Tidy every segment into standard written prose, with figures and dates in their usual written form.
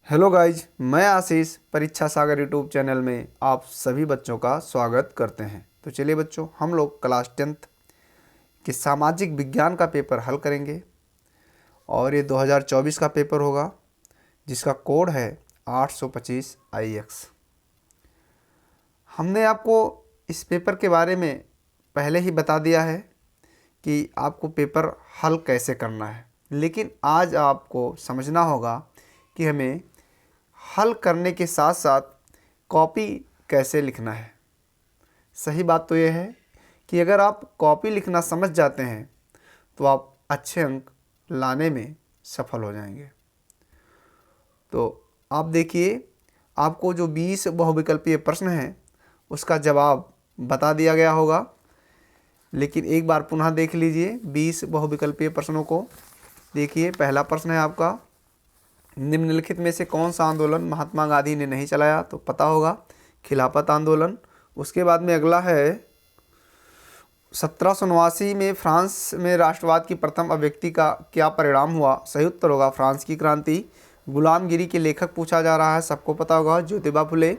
Hello guys, मैं आशीष परीक्षा सागर YouTube channel में आप सभी बच्चों का स्वागत करते हैं। तो चलिए बच्चों, हम लोग क्लास 10th के सामाजिक विज्ञान का पेपर हल करेंगे और ये 2024 का पेपर होगा जिसका कोड है 825 IX। हमने आपको इस पेपर के बारे में पहले ही बता दिया है कि आपको पेपर हल कैसे करना है, लेकिन आज आपको समझना होगा कि हमें हल करने के साथ साथ कॉपी कैसे लिखना है। सही बात तो यह है कि अगर आप कॉपी लिखना समझ जाते हैं तो आप अच्छे अंक लाने में सफल हो जाएंगे। तो आप देखिए, आपको जो 20 बहुविकल्पीय प्रश्न हैं उसका जवाब बता दिया गया होगा, लेकिन एक बार पुनः देख लीजिए 20 बहुविकल्पीय प्रश्नों को। देखिए, पहला प्रश्न है आपका, निम्नलिखित में से कौन सा आंदोलन महात्मा गांधी ने नहीं चलाया? तो पता होगा, खिलाफत आंदोलन। उसके बाद में अगला है, 1789 में फ्रांस में राष्ट्रवाद की प्रथम अभिव्यक्ति का क्या परिणाम हुआ? सही उत्तर होगा फ्रांस की क्रांति। गुलामगिरी के लेखक पूछा जा रहा है, सबको पता होगा ज्योतिबा फुले।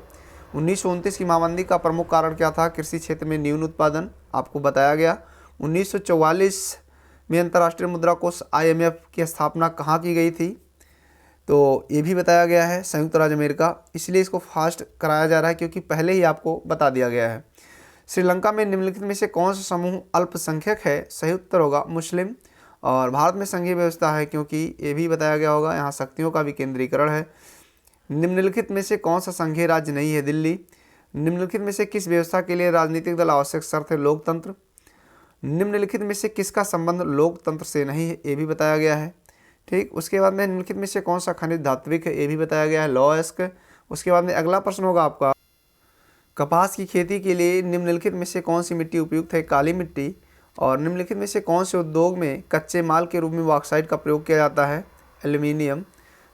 1929 की महामंदी का प्रमुख कारण क्या था? कृषि क्षेत्र में न्यून उत्पादन, आपको बताया गया। 1944 में अंतर्राष्ट्रीय मुद्रा कोष IMF की स्थापना कहाँ की गई थी? तो ये भी बताया गया है, संयुक्त राज्य अमेरिका। इसलिए इसको फास्ट कराया जा रहा है क्योंकि पहले ही आपको बता दिया गया है। श्रीलंका में निम्नलिखित में से कौन सा समूह अल्पसंख्यक है? सही उत्तर होगा मुस्लिम। और भारत में संघीय व्यवस्था है क्योंकि ये भी बताया गया होगा, यहाँ शक्तियों का विकेंद्रीकरण है। निम्नलिखित में से कौन सा संघीय राज्य नहीं है? दिल्ली। निम्नलिखित में से किस व्यवस्था के लिए राजनीतिक दल आवश्यक शर्त है? लोकतंत्र। निम्नलिखित में से किसका संबंध लोकतंत्र से नहीं है? ये भी बताया गया है। ठीक, उसके बाद में निम्नलिखित में से कौन सा खनिज धात्विक है? ये भी बताया गया है, लौह। उसके बाद में अगला प्रश्न होगा आपका, कपास की खेती के लिए निम्नलिखित में से कौन सी मिट्टी उपयुक्त है? काली मिट्टी। और निम्नलिखित में से कौन से उद्योग में कच्चे माल के रूप में बॉक्साइट का प्रयोग किया जाता है? एल्यूमिनियम।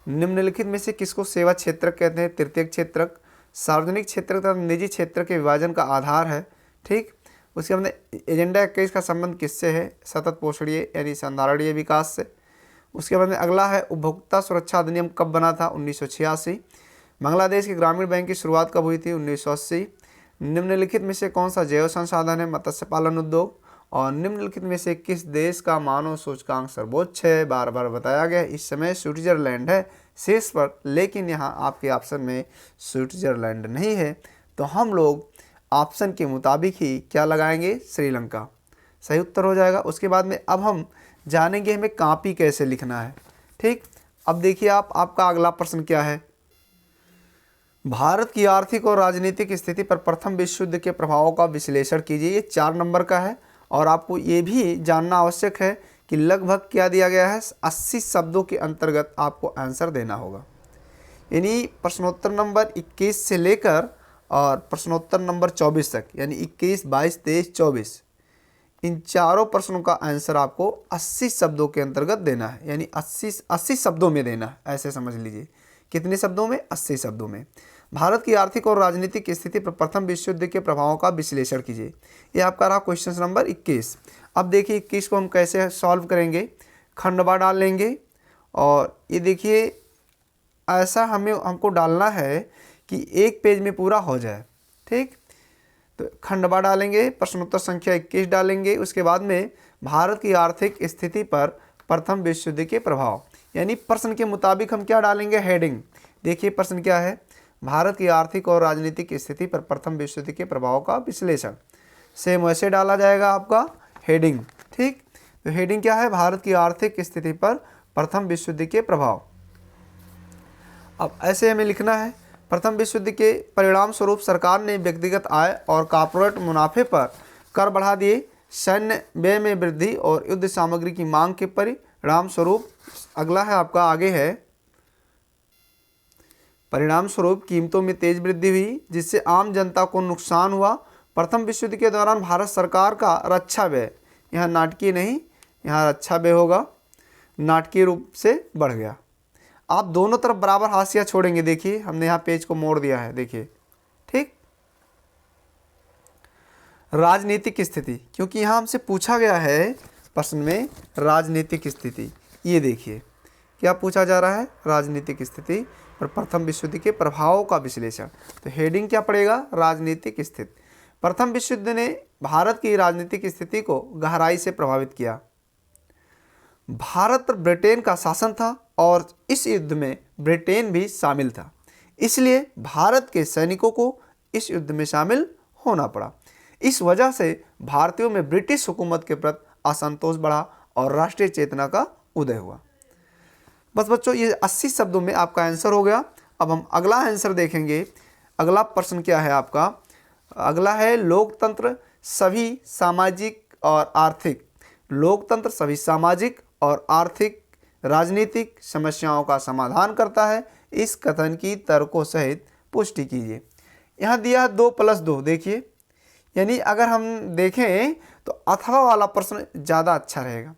निम्नलिखित में से किसको सेवा क्षेत्रक कहते हैं? तृतीयक क्षेत्रक। सार्वजनिक क्षेत्र तथा निजी क्षेत्र के विभाजन का आधार है। ठीक, उसके बाद में एजेंडा 21 का संबंध किससे है? सतत पोषणीय यानी संधारणीय विकास से। उसके बाद में अगला है, उपभोक्ता सुरक्षा अधिनियम कब बना था? 1986। बांग्लादेश के ग्रामीण बैंक की शुरुआत कब हुई थी? 1980। निम्नलिखित में से कौन सा जैव संसाधन है? मत्स्य पालन उद्योग। और निम्नलिखित में से किस देश का मानव सूचकांक सर्वोच्च है? बार बार बताया गया, इस समय स्विट्जरलैंड है शीर्ष पर, लेकिन यहाँ आपके ऑप्शन में स्विट्जरलैंड नहीं है, तो हम लोग ऑप्शन के मुताबिक ही क्या लगाएंगे? श्रीलंका। सही उत्तर हो जाएगा। उसके बाद में अब हम जानेंगे हमें कॉपी कैसे लिखना है। ठीक, अब देखिए आपका अगला प्रश्न क्या है, भारत की आर्थिक और राजनीतिक स्थिति पर प्रथम विश्व युद्ध के प्रभावों का विश्लेषण कीजिए। ये 4 नंबर का है और आपको ये भी जानना आवश्यक है कि लगभग क्या दिया गया है? 80 शब्दों के अंतर्गत आपको आंसर देना होगा। यानी प्रश्नोत्तर नंबर 21 से लेकर और प्रश्नोत्तर नंबर 24 तक, यानी 21, 22, 23, 24, इन चारों प्रश्नों का आंसर आपको 80 शब्दों के अंतर्गत देना है, यानी 80 शब्दों में देना है, ऐसे समझ लीजिए। कितने शब्दों में? 80 शब्दों में। भारत की आर्थिक और राजनीतिक स्थिति पर प्रथम विश्व युद्ध के प्रभावों का विश्लेषण कीजिए। ये आपका रहा क्वेश्चन नंबर 21। अब देखिए 21 को हम कैसे सॉल्व करेंगे, खंडवा डाल लेंगे और ये देखिए ऐसा हमको डालना है कि एक पेज में पूरा हो जाए। ठीक, तो खंडवा डालेंगे, प्रश्नोत्तर संख्या 21 डालेंगे, उसके बाद में भारत की आर्थिक स्थिति पर प्रथम विश्व युद्ध के प्रभाव, यानी प्रश्न के मुताबिक हम क्या डालेंगे? हेडिंग। देखिए प्रश्न क्या है, भारत की आर्थिक और राजनीतिक स्थिति पर प्रथम विश्व युद्ध के प्रभाव का विश्लेषण। सेम वैसे डाला जाएगा आपका हेडिंग। ठीक, तो हेडिंग क्या है? भारत की आर्थिक स्थिति पर प्रथम विश्व युद्ध के प्रभाव। अब ऐसे हमें लिखना है, प्रथम विश्व युद्ध के परिणाम स्वरूप सरकार ने व्यक्तिगत आय और कॉर्पोरेट मुनाफे पर कर बढ़ा दिए, सैन्य व्यय में वृद्धि और युद्ध सामग्री की मांग के परिणाम स्वरूप। अगला है आपका, आगे है, परिणाम स्वरूप कीमतों में तेज वृद्धि हुई जिससे आम जनता को नुकसान हुआ। प्रथम विश्व युद्ध के दौरान भारत सरकार का रक्षा व्यय, यहाँ नाटकीय नहीं, यहाँ रक्षा व्यय होगा, नाटकीय रूप से बढ़ गया। आप दोनों तरफ बराबर हाशिया छोड़ेंगे। देखिए हमने यहाँ पेज को मोड़ दिया है, देखिए। ठीक, राजनीतिक स्थिति, क्योंकि यहाँ हमसे पूछा गया है प्रश्न में राजनीतिक स्थिति। ये देखिए क्या पूछा जा रहा है? राजनीतिक स्थिति, और प्रथम विश्व युद्ध के प्रभावों का विश्लेषण। तो हेडिंग क्या पड़ेगा? राजनीतिक स्थिति। प्रथम विश्व युद्ध ने भारत की राजनीतिक स्थिति को गहराई से प्रभावित किया। भारत पर ब्रिटेन का शासन था और इस युद्ध में ब्रिटेन भी शामिल था, इसलिए भारत के सैनिकों को इस युद्ध में शामिल होना पड़ा। इस वजह से भारतीयों में ब्रिटिश हुकूमत के प्रति असंतोष बढ़ा और राष्ट्रीय चेतना का उदय हुआ। बस बच्चों, ये 80 शब्दों में आपका आंसर हो गया। अब हम अगला आंसर देखेंगे। अगला प्रश्न क्या है आपका? अगला है लोकतंत्र सभी सामाजिक और आर्थिक। लोकतंत्र सभी सामाजिक और आर्थिक राजनीतिक समस्याओं का समाधान करता है। इस कथन की तर्कों सहित पुष्टि कीजिए। यहाँ दिया 2+2, देखिए, यानी अगर हम देखें तो अथवा वाला प्रश्न ज़्यादा अच्छा रहेगा।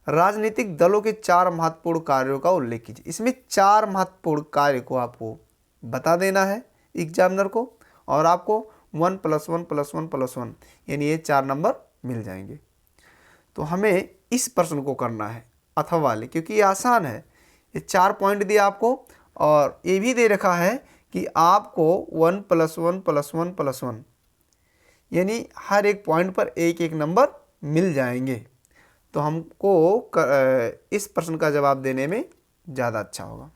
राजनीतिक दलों के 4 महत्वपूर्ण कार्यों का उल्लेख कीजिए। इसमें 4 महत्वपूर्ण कार्य को आपको बता देना है एग्जामिनर को, और आपको 1+1+1+1 यानी ये 4 नंबर मिल जाएंगे। तो हमें इस प्रश्न को करना है अथवा वाले, क्योंकि ये आसान है। ये 4 पॉइंट दिया आपको, और ये भी दे रखा है कि आपको 1+1+1+1 यानी हर एक पॉइंट पर एक एक नंबर मिल जाएंगे। तो हमको इस प्रश्न का जवाब देने में ज़्यादा अच्छा होगा।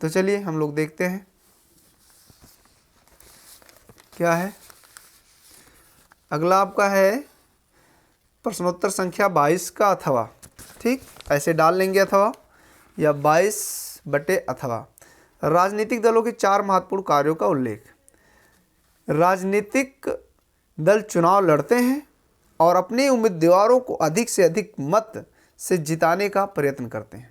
तो चलिए हम लोग देखते हैं क्या है। अगला आपका है प्रश्नोत्तर संख्या 22 का अथवा। ठीक, ऐसे डाल लेंगे अथवा या 22/अथवा। राजनीतिक दलों के 4 महत्वपूर्ण कार्यों का उल्लेख। राजनीतिक दल चुनाव लड़ते हैं और अपने उम्मीदवारों को अधिक से अधिक मत से जिताने का प्रयत्न करते हैं।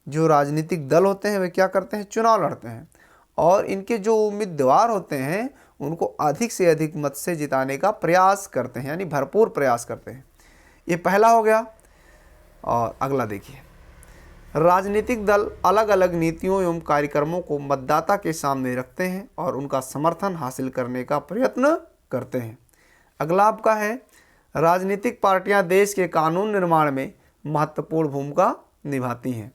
जो राजनीतिक दल होते हैं वे क्या करते हैं? चुनाव लड़ते हैं और इनके जो उम्मीदवार होते हैं उनको अधिक से अधिक मत से जिताने का प्रयास करते हैं, यानी भरपूर प्रयास करते हैं। ये पहला हो गया। और अगला देखिए, राजनीतिक दल अलग अलग नीतियों एवं कार्यक्रमों को मतदाता के सामने रखते हैं और उनका समर्थन हासिल करने का प्रयत्न करते हैं। अगला आपका है राजनीतिक पार्टियां देश के कानून निर्माण में महत्वपूर्ण भूमिका निभाती हैं।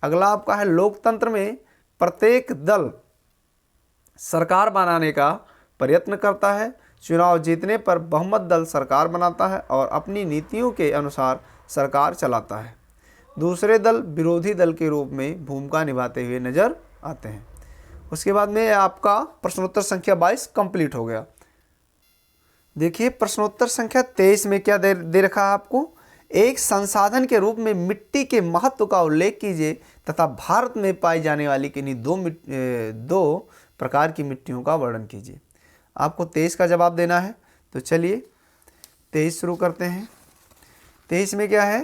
अगला आपका है लोकतंत्र में प्रत्येक दल सरकार बनाने का प्रयत्न करता है। चुनाव जीतने पर बहुमत दल सरकार बनाता है और अपनी नीतियों के अनुसार सरकार चलाता है। दूसरे दल विरोधी दल के रूप में भूमिका निभाते हुए नजर आते हैं। उसके बाद में आपका प्रश्नोत्तर संख्या 22 कंप्लीट हो गया। देखिए प्रश्नोत्तर संख्या 23 में क्या दे रखा है आपको? एक संसाधन के रूप में मिट्टी के महत्व का उल्लेख कीजिए तथा भारत में पाई जाने वाली किन्हीं दो प्रकार की मिट्टियों का वर्णन कीजिए। आपको 23 का जवाब देना है। तो चलिए 23 शुरू करते हैं। 23 में क्या है?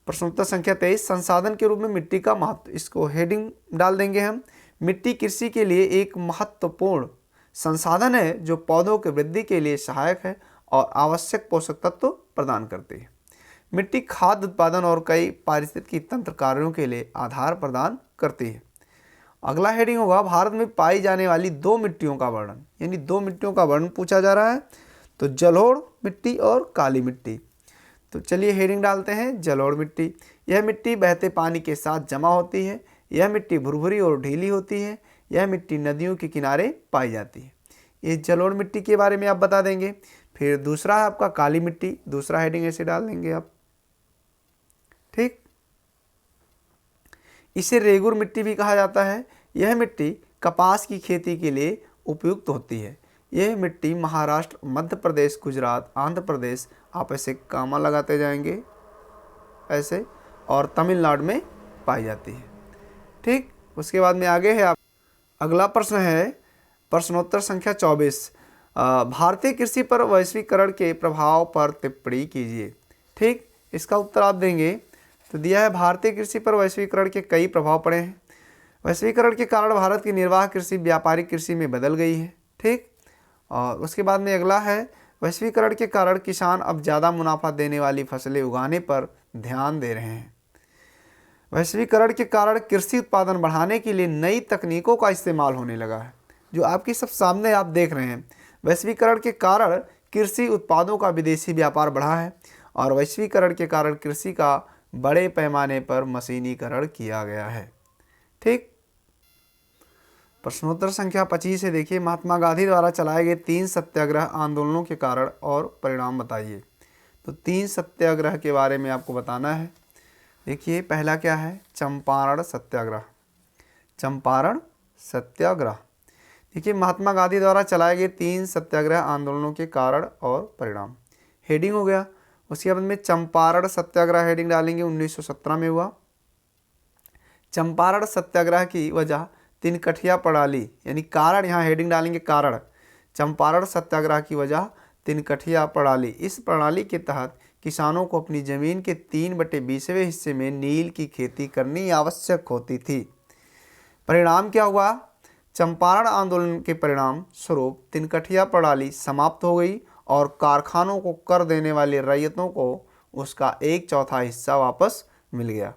प्रश्नोत्तर संख्या 23 संसाधन के रूप में मिट्टी का महत्व। इसको हेडिंग डाल देंगे हम। मिट्टी कृषि के लिए एक महत्वपूर्ण संसाधन है जो पौधों की वृद्धि के लिए सहायक है और आवश्यक पोषक तत्व प्रदान करती है। मिट्टी खाद्य उत्पादन और कई पारिस्थितिकी तंत्र कार्यों के लिए आधार प्रदान करती है। अगला हेडिंग होगा भारत में पाई जाने वाली 2 मिट्टियों का वर्णन, यानी 2 मिट्टियों का वर्णन पूछा जा रहा है। तो जलोढ़ मिट्टी और काली मिट्टी। तो चलिए हेडिंग डालते हैं जलोढ़ मिट्टी। यह मिट्टी बहते पानी के साथ जमा होती है। यह मिट्टी भुरभुरी और ढीली होती है। यह मिट्टी नदियों के किनारे पाई जाती है। ये जलोढ़ मिट्टी के बारे में आप बता देंगे। फिर दूसरा है आपका काली मिट्टी। दूसरा हेडिंग ऐसे डाल देंगे आप। ठीक, इसे रेगुर मिट्टी भी कहा जाता है। यह मिट्टी कपास की खेती के लिए उपयुक्त होती है। यह मिट्टी महाराष्ट्र, मध्य प्रदेश, गुजरात, आंध्र प्रदेश, आप ऐसे कामा लगाते जाएंगे ऐसे, और तमिलनाडु में पाई जाती है। ठीक, उसके बाद में आगे है आप अगला प्रश्न है प्रश्नोत्तर संख्या 24 भारतीय कृषि पर वैश्वीकरण के प्रभाव पर टिप्पणी कीजिए। ठीक, इसका उत्तर आप देंगे। तो दिया है भारतीय कृषि पर वैश्वीकरण के कई प्रभाव पड़े हैं। वैश्वीकरण के कारण भारत की निर्वाह कृषि व्यापारिक कृषि में बदल गई है। ठीक, और उसके बाद में अगला है वैश्वीकरण के कारण किसान अब ज़्यादा मुनाफा देने वाली फसलें उगाने पर ध्यान दे रहे हैं। वैश्वीकरण के कारण कृषि उत्पादन बढ़ाने के लिए नई तकनीकों का इस्तेमाल होने लगा है, जो आपके सब सामने आप देख रहे हैं। वैश्वीकरण के कारण कृषि उत्पादों का विदेशी व्यापार बढ़ा है और वैश्वीकरण के कारण कृषि का बड़े पैमाने पर मशीनीकरण किया गया है। ठीक, प्रश्नोत्तर संख्या 25 से देखिए, महात्मा गांधी द्वारा चलाए गए 3 सत्याग्रह आंदोलनों के कारण और परिणाम बताइए। तो 3 सत्याग्रह के बारे में आपको बताना है। देखिए पहला क्या है, चंपारण सत्याग्रह। चंपारण सत्याग्रह, देखिए महात्मा गांधी द्वारा चलाए गए 3 सत्याग्रह आंदोलनों के कारण और परिणाम, हेडिंग हो गया। उसके बाद में चंपारण सत्याग्रह हेडिंग डालेंगे, 1917 में हुआ। चंपारण सत्याग्रह की वजह तिनकठिया प्रणाली, यानी कारण यहाँ हेडिंग डालेंगे कारण। चंपारण सत्याग्रह की वजह तिनकठिया प्रणाली। इस प्रणाली के तहत किसानों को अपनी जमीन के 3/20वें हिस्से में नील की खेती करनी आवश्यक होती थी। परिणाम क्या हुआ, चंपारण आंदोलन के परिणाम स्वरूप तिनकठिया प्रणाली समाप्त हो गई और कारखानों को कर देने वाले रैयतों को उसका 1/4 हिस्सा वापस मिल गया।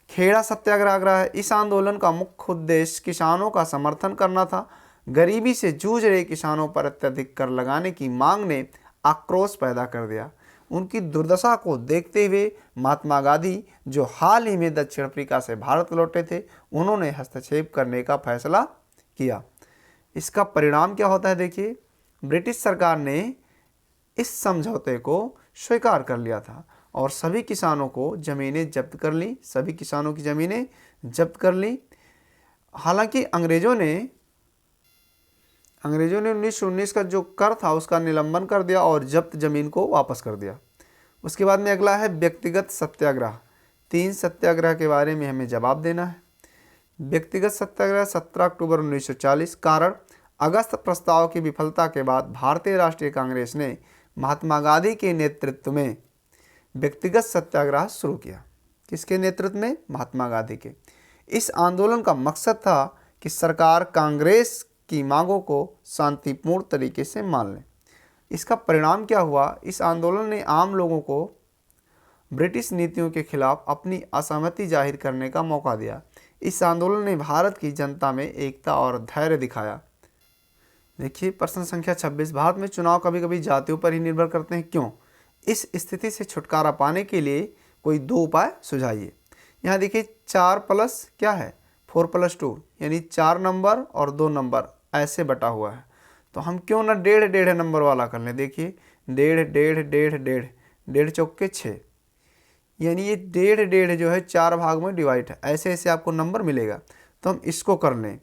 खेड़ा सत्याग्रह, इस आंदोलन का मुख्य उद्देश्य किसानों का समर्थन करना था। गरीबी से जूझ रहे किसानों पर अत्यधिक कर लगाने की मांग ने आक्रोश पैदा कर दिया। उनकी दुर्दशा को देखते हुए महात्मा गांधी, जो हाल ही में दक्षिण अफ्रीका से भारत लौटे थे, उन्होंने हस्तक्षेप करने का फैसला किया। इसका परिणाम क्या होता है, देखिए ब्रिटिश सरकार ने इस समझौते को स्वीकार कर लिया था और सभी किसानों को ज़मीनें जब्त कर ली, सभी किसानों की ज़मीनें जब्त कर ली। हालांकि अंग्रेज़ों ने 1919 का जो कर था उसका निलंबन कर दिया और जब्त ज़मीन को वापस कर दिया। उसके बाद में अगला है व्यक्तिगत सत्याग्रह। 3 सत्याग्रह के बारे में हमें जवाब देना है। व्यक्तिगत सत्याग्रह 17 अक्टूबर 1940, कारण अगस्त प्रस्ताव की विफलता के बाद भारतीय राष्ट्रीय कांग्रेस ने महात्मा गांधी के नेतृत्व में व्यक्तिगत सत्याग्रह शुरू किया। किसके नेतृत्व में, महात्मा गांधी के। इस आंदोलन का मकसद था कि सरकार कांग्रेस की मांगों को शांतिपूर्ण तरीके से मान ले। इसका परिणाम क्या हुआ, इस आंदोलन ने आम लोगों को ब्रिटिश नीतियों के खिलाफ अपनी असहमति जाहिर करने का मौका दिया। इस आंदोलन ने भारत की जनता में एकता और धैर्य दिखाया। देखिए प्रश्न संख्या 26, भारत में चुनाव कभी कभी जातियों पर ही निर्भर करते हैं, क्यों? इस स्थिति से छुटकारा पाने के लिए कोई 2 उपाय सुझाइए। यहाँ देखिए 4 प्लस क्या है, 4+2, यानी 4 नंबर और 2 नंबर ऐसे बटा हुआ है। तो हम क्यों ना 1.5 नंबर वाला कर लें। देखिए 1.5 चौके 6, यानी ये 1.5 जो है 4 भाग में डिवाइड है, ऐसे ऐसे आपको नंबर मिलेगा। तो हम इसको कर लें,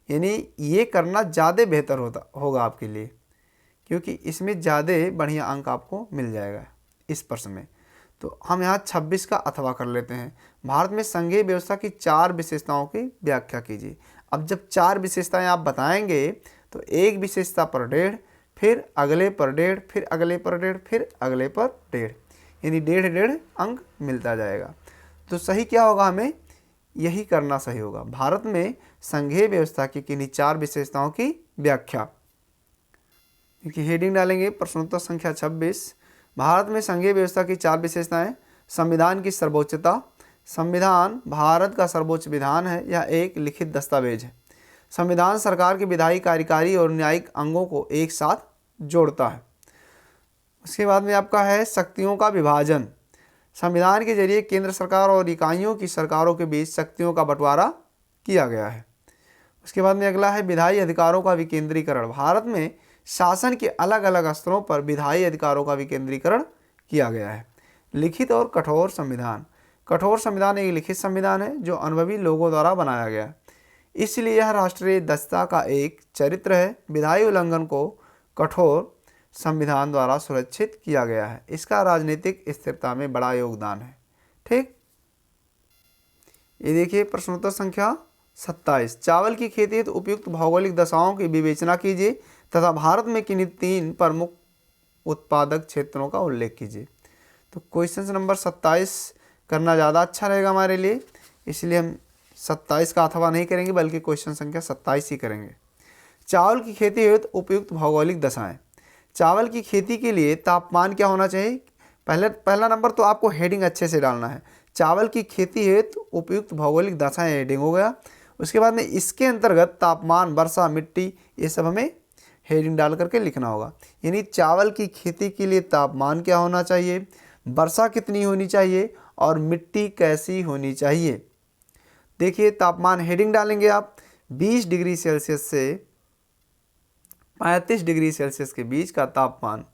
यानी ये करना ज़्यादा बेहतर होगा आपके लिए, क्योंकि इसमें ज़्यादा बढ़िया अंक आपको मिल जाएगा इस प्रश्न में। तो हम यहाँ 26 का अथवा कर लेते हैं। भारत में संघीय व्यवस्था की 4 विशेषताओं की व्याख्या कीजिए। अब जब 4 विशेषताएं आप बताएंगे तो एक विशेषता पर 1.5, फिर अगले पर 1.5, फिर अगले पर 1.5, फिर अगले पर 1.5, यानी 1.5 अंक मिलता जाएगा। तो सही क्या होगा, हमें यही करना सही होगा। भारत में संघीय व्यवस्था की किन्हीं 4 विशेषताओं की व्याख्या। देखिए हेडिंग डालेंगे प्रश्नोत्तर संख्या 26, भारत में संघीय व्यवस्था की 4 विशेषताएं। संविधान की सर्वोच्चता, संविधान भारत का सर्वोच्च विधान है, यह एक लिखित दस्तावेज है। संविधान सरकार के विधायी, कार्यकारी और न्यायिक अंगों को एक साथ जोड़ता है। उसके बाद में आपका है शक्तियों का विभाजन। संविधान के जरिए केंद्र सरकार और इकाइयों की सरकारों के बीच शक्तियों का बंटवारा किया गया है। उसके बाद में अगला है विधायी अधिकारों का विकेंद्रीकरण। भारत में शासन के अलग अलग स्तरों पर विधायी अधिकारों का विकेंद्रीकरण किया गया है। लिखित और कठोर संविधान। कठोर संविधान एक लिखित संविधान है जो अनुभवी लोगों द्वारा बनाया गया है, इसलिए यह राष्ट्रीय दक्षता का एक चरित्र है। विधायी उल्लंघन को कठोर संविधान द्वारा सुरक्षित किया गया है। इसका राजनीतिक स्थिरता में बड़ा योगदान है। ठीक, ये देखिए प्रश्नोत्तर संख्या 27, चावल की खेती हेतु उपयुक्त भौगोलिक दशाओं की विवेचना कीजिए तथा भारत में किन्हीं 3 प्रमुख उत्पादक क्षेत्रों का उल्लेख कीजिए। तो क्वेश्चन नंबर 27 करना ज़्यादा अच्छा रहेगा हमारे लिए, इसलिए हम 27 का अथवा नहीं करेंगे बल्कि क्वेश्चन संख्या 27 ही करेंगे। चावल की खेती हेतु उपयुक्त भौगोलिक दशाएं। चावल की खेती के लिए तापमान क्या होना चाहिए, पहला नंबर तो आपको हेडिंग अच्छे से डालना है। चावल की खेती हेतु उपयुक्त भौगोलिक दशाएं हेडिंग हो गया। उसके बाद में इसके अंतर्गत तापमान, वर्षा, मिट्टी, ये सब हमें हेडिंग डाल करके लिखना होगा। यानी चावल की खेती के लिए तापमान क्या होना चाहिए, वर्षा कितनी होनी चाहिए और मिट्टी कैसी होनी चाहिए। देखिए तापमान हेडिंग डालेंगे आप, 20 डिग्री सेल्सियस से 35 डिग्री सेल्सियस के बीच का तापमान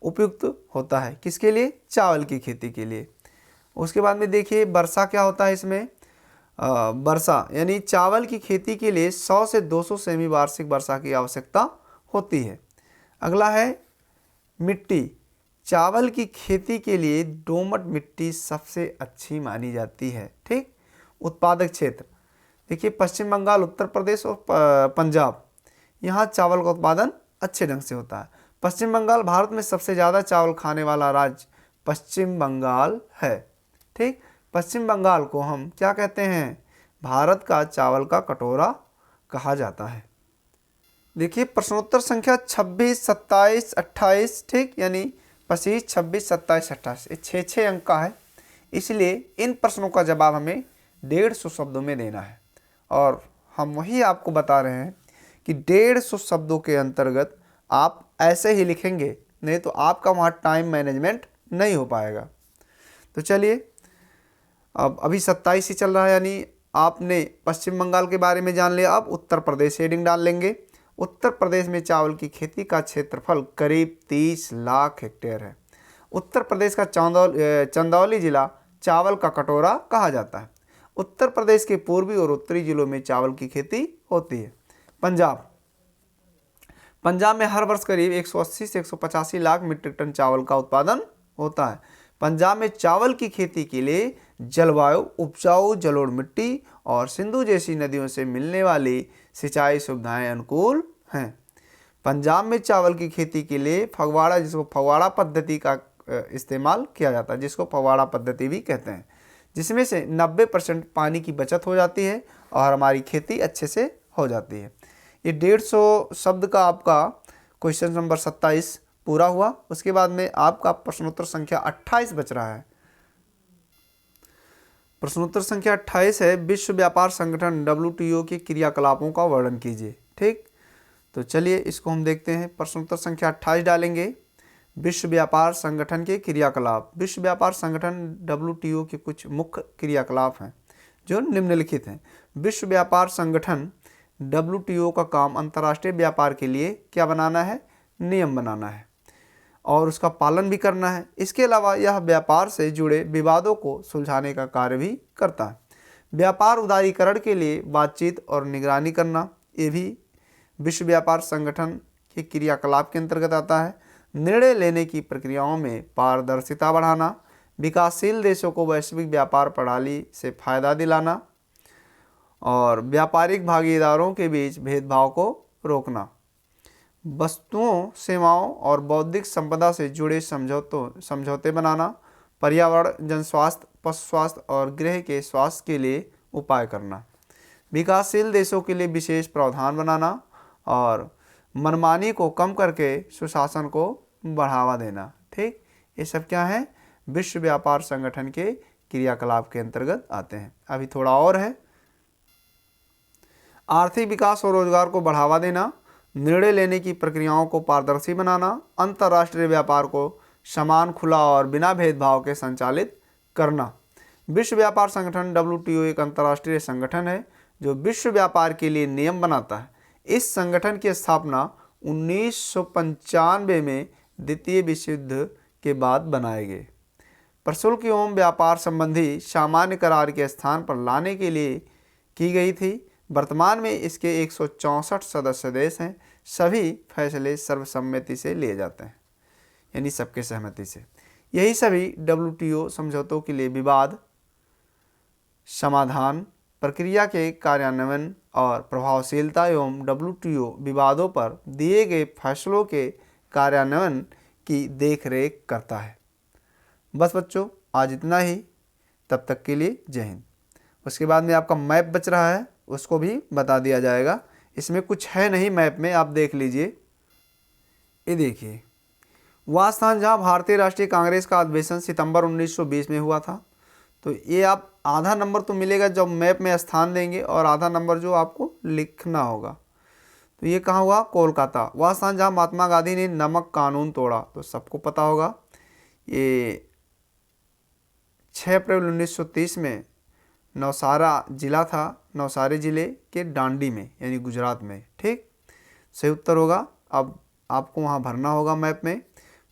उपयुक्त होता है। किसके लिए? चावल की खेती के लिए। उसके बाद में देखिए वर्षा क्या होता है इसमें। वर्षा यानी चावल की खेती के लिए 100 से 200 सेमी वार्षिक वर्षा की आवश्यकता होती है। अगला है मिट्टी। चावल की खेती के लिए दोमट मिट्टी सबसे अच्छी मानी जाती है। ठीक। उत्पादक क्षेत्र देखिए पश्चिम बंगाल, उत्तर प्रदेश और पंजाब, यहाँ चावल का उत्पादन अच्छे ढंग से होता है। पश्चिम बंगाल भारत में सबसे ज़्यादा चावल खाने वाला राज्य पश्चिम बंगाल है। ठीक। पश्चिम बंगाल को हम क्या कहते हैं? भारत का चावल का कटोरा कहा जाता है। देखिए प्रश्नोत्तर संख्या 26, 27, 28, ठीक, यानी 25, 26, 27, 28, ये 6 अंक का है। इसलिए इन प्रश्नों का जवाब हमें 150 शब्दों में देना है। और हम वही आपको बता रहे हैं कि 150 शब्दों के अंतर्गत आप ऐसे ही लिखेंगे, नहीं तो आपका वहाँ टाइम मैनेजमेंट नहीं हो पाएगा। तो चलिए अब अभी 27 ही चल रहा है, यानी आपने पश्चिम बंगाल के बारे में जान लिया। अब उत्तर प्रदेश हेडिंग डाल लेंगे। उत्तर प्रदेश में चावल की खेती का क्षेत्रफल करीब 30 लाख हेक्टेयर है। उत्तर प्रदेश का चंदौली जिला चावल का कटोरा कहा जाता है। उत्तर प्रदेश के पूर्वी और उत्तरी जिलों में चावल की खेती होती है। पंजाब में हर वर्ष करीब 180 से 185 लाख मीट्रिक टन चावल का उत्पादन होता है। पंजाब में चावल की खेती के लिए जलवायु, उपजाऊ जलोढ़ मिट्टी और सिंधु जैसी नदियों से मिलने वाली सिंचाई सुविधाएं अनुकूल हैं। पंजाब में चावल की खेती के लिए फगवाड़ा, जिसको फगवाड़ा पद्धति का इस्तेमाल किया जाता है, जिसको फगवाड़ा पद्धति भी कहते हैं, जिसमें से 90% पानी की बचत हो जाती है और हमारी खेती अच्छे से हो जाती है। ये 150 शब्द का आपका क्वेश्चन नंबर 27 पूरा हुआ। उसके बाद में आपका प्रश्नोत्तर संख्या 28 बच रहा है। प्रश्नोत्तर संख्या 28 है, विश्व व्यापार संगठन WTO के क्रियाकलापों का वर्णन कीजिए। ठीक, तो चलिए इसको हम देखते हैं। प्रश्नोत्तर संख्या 28 डालेंगे, विश्व व्यापार संगठन के क्रियाकलाप। विश्व व्यापार संगठन WTO के कुछ मुख्य क्रियाकलाप हैं जो निम्नलिखित हैं। विश्व व्यापार संगठन WTO का काम अंतर्राष्ट्रीय व्यापार के लिए क्या बनाना है? नियम बनाना है और उसका पालन भी करना है। इसके अलावा यह व्यापार से जुड़े विवादों को सुलझाने का कार्य भी करता है। व्यापार उदारीकरण के लिए बातचीत और निगरानी करना, ये भी विश्व व्यापार संगठन के क्रियाकलाप के अंतर्गत आता है। निर्णय लेने की प्रक्रियाओं में पारदर्शिता बढ़ाना, विकासशील देशों को वैश्विक व्यापार प्रणाली से फायदा दिलाना और व्यापारिक भागीदारों के बीच भेदभाव को रोकना, वस्तुओं, सेवाओं और बौद्धिक संपदा से जुड़े समझौते बनाना, पर्यावरण, जनस्वास्थ्य, पशु स्वास्थ्य और गृह के स्वास्थ्य के लिए उपाय करना, विकासशील देशों के लिए विशेष प्रावधान बनाना और मनमानी को कम करके सुशासन को बढ़ावा देना। ठीक, ये सब क्या है? विश्व व्यापार संगठन के क्रियाकलाप के अंतर्गत आते हैं। अभी थोड़ा और है, आर्थिक विकास और रोजगार को बढ़ावा देना, निर्णय लेने की प्रक्रियाओं को पारदर्शी बनाना, अंतर्राष्ट्रीय व्यापार को समान, खुला और बिना भेदभाव के संचालित करना। विश्व व्यापार संगठन WTO एक अंतर्राष्ट्रीय संगठन है जो विश्व व्यापार के लिए नियम बनाता है। इस संगठन की स्थापना 1995 में द्वितीय विश्व युद्ध के बाद बनाए गए प्रशुल्क एवं व्यापार संबंधी सामान्य करार के स्थान पर लाने के लिए की गई थी। वर्तमान में इसके 164 सदस्य देश हैं। सभी फैसले सर्वसम्मति से लिए जाते हैं, यानी सबके सहमति से। यही सभी WTO समझौतों के लिए विवाद समाधान प्रक्रिया के कार्यान्वयन और प्रभावशीलता एवं WTO विवादों पर दिए गए फैसलों के कार्यान्वयन की देखरेख करता है। बस बच्चों, आज इतना ही। तब तक के लिए जय हिंद। उसके बाद में आपका मैप बच रहा है, उसको भी बता दिया जाएगा। इसमें कुछ है नहीं मैप में, आप देख लीजिए। ये देखिए, वह स्थान जहाँ भारतीय राष्ट्रीय कांग्रेस का अधिवेशन सितंबर 1920 में हुआ था। तो ये आप आधा नंबर तो मिलेगा जब मैप में स्थान देंगे और आधा नंबर जो आपको लिखना होगा। तो ये कहाँ हुआ? कोलकाता। वह स्थान जहाँ महात्मा गांधी ने नमक कानून तोड़ा, तो सबको पता होगा। ये 6 अप्रैल 1930 में नौसारा जिला था नवसारी जिले के डांडी में यानी गुजरात में। ठीक, सही उत्तर होगा। अब आपको वहाँ भरना होगा मैप में।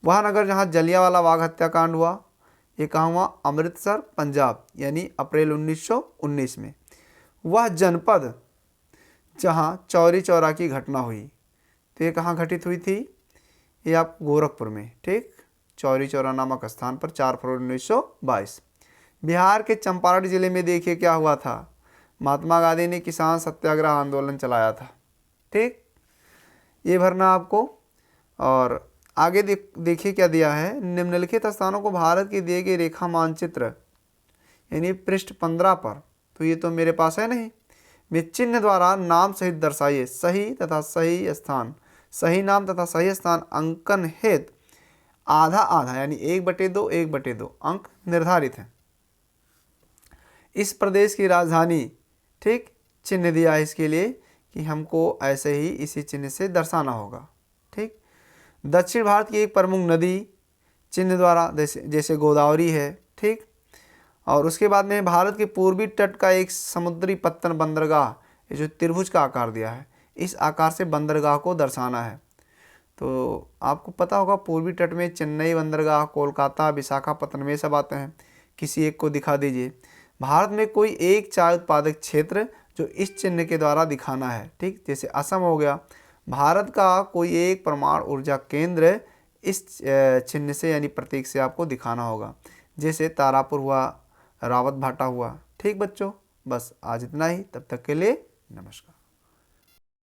वह नगर जहाँ जलियांवाला बाग हत्याकांड हुआ, ये कहाँ हुआ? अमृतसर, पंजाब, यानी अप्रैल 1919 में। वह जनपद जहाँ चौरी चौरा की घटना हुई, तो ये कहाँ घटित हुई थी? ये आप गोरखपुर में। ठीक, चौरी चौरा नामक स्थान पर 4 फरवरी 1922। बिहार के चंपारण जिले में देखिए क्या हुआ था, महात्मा गांधी ने किसान सत्याग्रह आंदोलन चलाया था। ठीक, ये भरना आपको। और आगे देखिए क्या दिया है, निम्नलिखित स्थानों को भारत की दिए गए रेखा मानचित्र यानी पृष्ठ 15 पर, तो ये तो मेरे पास है नहीं, में चिन्ह द्वारा नाम सहित दर्शाइए। सही तथा सही स्थान, सही नाम तथा सही स्थान अंकन हेतु आधा आधा यानी 1/2 1/2 अंक निर्धारित हैं। इस प्रदेश की राजधानी, ठीक, चिन्ह दिया है इसके लिए कि हमको ऐसे ही इसी चिन्ह से दर्शाना होगा। ठीक, दक्षिण भारत की एक प्रमुख नदी चिन्ह द्वारा जैसे गोदावरी है। ठीक, और उसके बाद में भारत के पूर्वी तट का एक समुद्री पत्तन बंदरगाह, ये जो त्रिभुज का आकार दिया है, इस आकार से बंदरगाह को दर्शाना है। तो आपको पता होगा पूर्वी तट में चेन्नई बंदरगाह, कोलकाता, विशाखापत्तनम में सब आते हैं। किसी एक को दिखा दीजिए। भारत में कोई एक चाय उत्पादक क्षेत्र जो इस चिन्ह के द्वारा दिखाना है। ठीक, जैसे असम हो गया। भारत का कोई एक परमाणु ऊर्जा केंद्र इस चिन्ह से यानी प्रतीक से आपको दिखाना होगा, जैसे तारापुर हुआ, रावत भाटा हुआ। ठीक बच्चों, बस आज इतना ही। तब तक के लिए नमस्कार।